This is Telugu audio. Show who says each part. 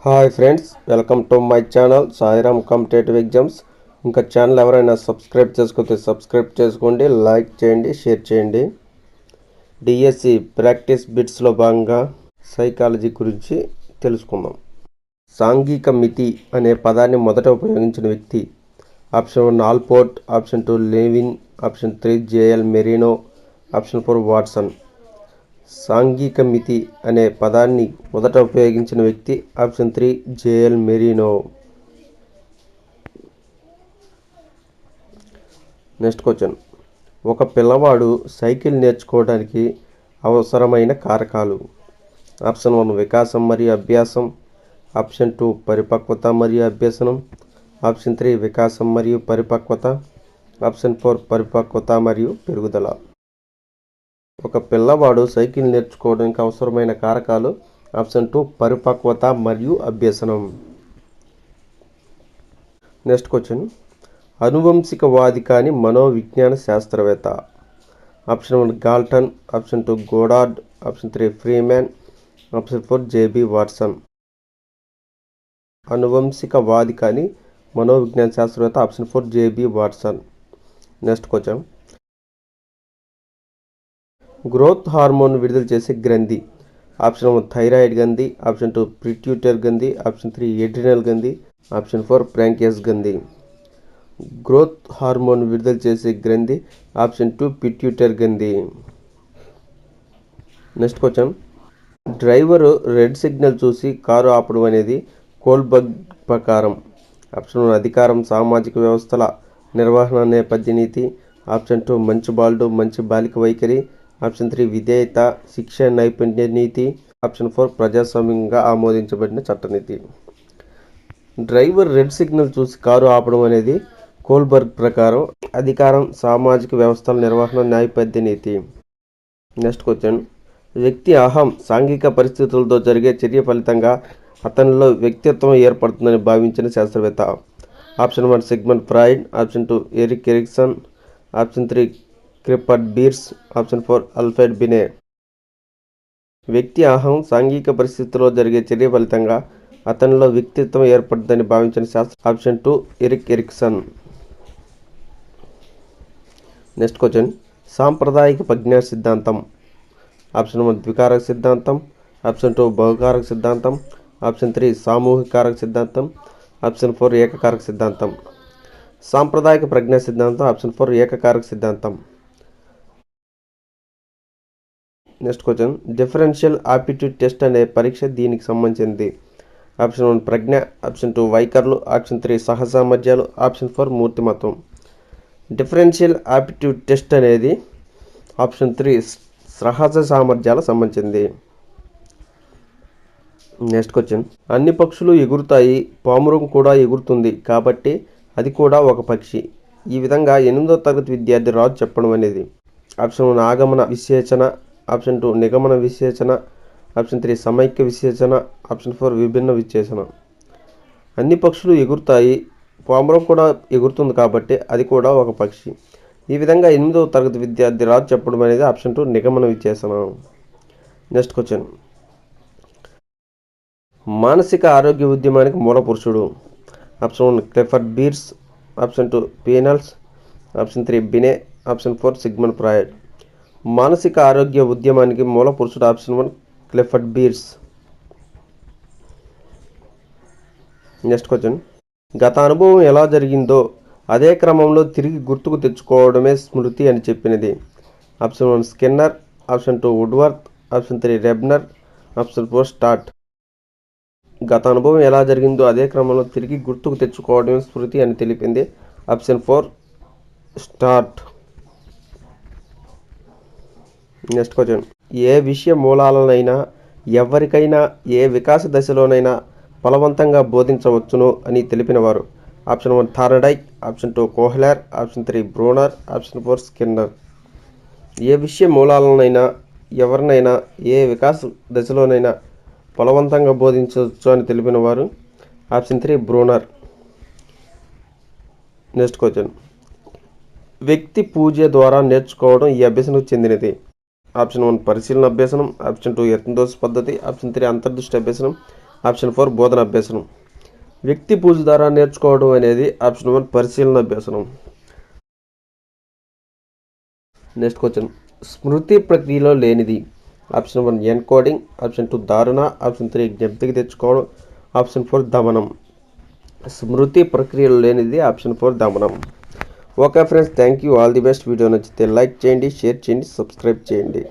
Speaker 1: Hi friends, welcome to my channel Sairam competitive exams. ఇంకా ఛానల్ ఎవరైనా సబ్స్క్రైబ్ చేసుకోతే సబ్స్క్రైబ్ చేసుకోండి, లైక్ చేయండి, షేర్ చేయండి. డిఎస్సి ప్రాక్టీస్ బిట్స్లో భాగంగా సైకాలజీ గురించి తెలుసుకుందాం. సాంఘిక మితి అనే పదాన్ని మొదట ఉపయోగించిన వ్యక్తి option 1 Allport, option 2 Lewin, option 3 JL Moreno, option 4 Watson. సాంఘిక మితి అనే పదాన్ని మొదట ఉపయోగించిన వ్యక్తి option 3 JL Moreno. Next question, ఒక పిల్లవాడు సైకిల్ నేర్చుకోవడానికి అవసరమైన కారకాలు. ఆప్షన్ 1 వికాసం మరియు అభ్యాసం, ఆప్షన్ 2 పరిపక్వత మరియు అభ్యసనం, ఆప్షన్ 3 వికాసం మరియు పరిపక్వత, ఆప్షన్ 4 పరిపక్వత మరియు పెరుగుదల. ఒక పిల్లవాడు సైకిల్ నేర్చుకోవడానికి అవసరమైన కారకాలు ఆప్షన్ 2 పరిపక్వత మరియు అభ్యసనం. నెక్స్ట్ క్వశ్చన్, అనువంశికవాది కాని మనోవిజ్ఞాన శాస్త్రవేత్త. Option 1 Galton, option 2 Goddard, option 3 Freeman, option 4 JB Watson. అనువంశికవాది కాని మనోవిజ్ఞాన శాస్త్రవేత్త option 4 JB Watson. Next question, growth hormone విడుదల చేసే గ్రంథి. ఆప్షన్ 1 థైరాయిడ్ గ్రంథి, ఆప్షన్ 2 పిట్యూటరీ గ్రంథి, ఆప్షన్ 3 ఎడ్రినల్ గ్రంథి, ఆప్షన్ 4 ప్యాంక్రియాస్ గ్రంథి. గ్రోత్ హార్మోన్ విడుదల చేసే గ్రంథి ఆప్షన్ 2 పిట్యూటరీ గ్రంథి. Next question, driver red signal చూసి కారు ఆపడం అనేది కోల్బర్గ్ ప్రకారం. ఆప్షన్ 1 అధికారం, సామాజిక వ్యవస్థల నిర్వహణ నేపథ్య నీతి, ఆప్షన్ 2 మంచి బాలుడు మంచి బాలిక వైఖరి, ఆప్షన్ 3 విధేయత శిక్ష నైపుణ్య నీతి, ఆప్షన్ 4 ప్రజాస్వామ్యంగా ఆమోదించబడిన చట్టనీతి. డ్రైవర్ రెడ్ సిగ్నల్ చూసి కారు ఆపడం అనేది కోల్బర్గ్ ప్రకారం అధికారం, సామాజిక వ్యవస్థల నిర్వహణ నేపథ్య నీతి. నెక్స్ట్ క్వశ్చన్, వ్యక్తి అహం సాంఘిక పరిస్థితులతో జరిగే చర్య ఫలితంగా అతనిలో వ్యక్తిత్వం ఏర్పడుతుందని భావించిన శాస్త్రవేత్త. Option 1 Sigmund Freud, option 2 Erik Erikson, option 3 Clifford Beers, option 4 Alfred Binet. వ్యక్తి అహం సాంఘిక పరిస్థితుల్లో జరిగే చర్య ఫలితంగా అతనిలో వ్యక్తిత్వం ఏర్పడుతుందని భావించిన శాస్త్ర option 2 Erik Ericsson. Next question, సాంప్రదాయిక ప్రజ్ఞా సిద్ధాంతం. ఆప్షన్ 1 ద్వికారక సిద్ధాంతం, ఆప్షన్ 2 బహుకారక సిద్ధాంతం, ఆప్షన్ 3 సామూహికారక సిద్ధాంతం, ఆప్షన్ 4 ఏకకారక సిద్ధాంతం. సాంప్రదాయిక ప్రజ్ఞా సిద్ధాంతం ఆప్షన్ 4 ఏకకారక సిద్ధాంతం. Next question, differential aptitude test అనే పరీక్ష దీనికి సంబంధించింది. ఆప్షన్ 1 ప్రజ్ఞ, ఆప్షన్ 2 వైఖరులు, ఆప్షన్ 3 సహసామర్థ్యాలు, ఆప్షన్ 4 మూర్తిమత్వం. డిఫరెన్షియల్ ఆప్టిట్యూడ్ టెస్ట్ అనేది ఆప్షన్ 3 సహజ సామర్థ్యాల సంబంధించింది. నెక్స్ట్ క్వశ్చన్, అన్ని పక్షులు ఎగురుతాయి, పావురం కూడా ఎగురుతుంది కాబట్టి అది కూడా ఒక పక్షి. ఈ విధంగా 8వ తరగతి విద్యార్థి రాజు చెప్పడం అనేది. ఆప్షన్ 1 ఆగమన విశ్లేషణ, ఆప్షన్ 2 నిగమన విశ్లేషణ, ఆప్షన్ 3 సమైక్య విశ్లేషణ, ఆప్షన్ 4 విభిన్న విశ్లేషణ. అన్ని పక్షులు ఎగురుతాయి, పావురం కూడా ఎగురుతుంది కాబట్టి అది కూడా ఒక పక్షి. ఈ విధంగా 8వ తరగతి విద్యార్థి రాజు చెప్పడం అనేది ఆప్షన్ 2 నిగమన విశ్లేషణ. నెక్స్ట్ క్వశ్చన్, మానసిక ఆరోగ్య ఉద్యమానికి మూల పురుషుడు. Option 1 Clifford Beers, option 2 Pinels, option 3 Binet, option 4 Sigmund Freud. మానసిక ఆరోగ్య ఉద్యమానికి మూల పురుషుడు option 1 Clifford Beers. Next question, గత అనుభవం ఎలా జరిగిందో అదే క్రమంలో తిరిగి గుర్తుకు తెచ్చుకోవడమే స్మృతి అని చెప్పినది. Option 1 Skinner, option 2 Woodworth, option 3 Rebner, option 4 స్టార్ట్. గత అనుభవం ఎలా జరిగిందో అదే క్రమంలో తిరిగి గుర్తుకు తెచ్చుకోవడమే స్మృతి అని తెలిపింది ఆప్షన్ 4 స్టార్ట్. నెక్స్ట్ క్వశ్చన్, ఏ విషయ మూలాలనైనా ఎవరికైనా ఏ వికాస దశలోనైనా బలవంతంగా బోధించవచ్చును అని తెలిపినవారు. Option 1 Thorndike, option 2 Kohler, option 3 Bruner, option 4 Skinner. ఏ విషయ మూలాలనైనా ఎవరినైనా ఏ వికాస దశలోనైనా బలవంతంగా బోధించవచ్చు అని తెలిపినవారు ఆప్షన్ 3 బ్రూనర్. నెక్స్ట్ క్వశ్చన్, వ్యక్తి పూజ ద్వారా నేర్చుకోవడం ఈ అభ్యసనకు చెందినది. ఆప్షన్ 1 పరిశీలన అభ్యసనం, ఆప్షన్ 2 యత్నదోష పద్ధతి, ఆప్షన్ 3 అంతర్దృష్టి అభ్యసనం, ఆప్షన్ 4 బోధన అభ్యసనం. వ్యక్తి పూజ ద్వారా నేర్చుకోవడం అనేది ఆప్షన్ 1 పరిశీలన అభ్యసనం. నెక్స్ట్ క్వశ్చన్, స్మృతి ప్రక్రియలో లేనిది. ఆప్షన్ 1 ఎన్కోడింగ్, ఆప్షన్ 2 ధారణ, ఆప్షన్ 3 జ్ఞప్తికి తెచ్చుకోవడం, ఆప్షన్ 4 దమనం. స్మృతి ప్రక్రియలో లేనిది ఆప్షన్ 4 దమనం. Okay friends, thank you, all the best. Video నచ్చితే లైక్ చేయండి, షేర్ చేయండి, సబ్స్క్రైబ్ చేయండి.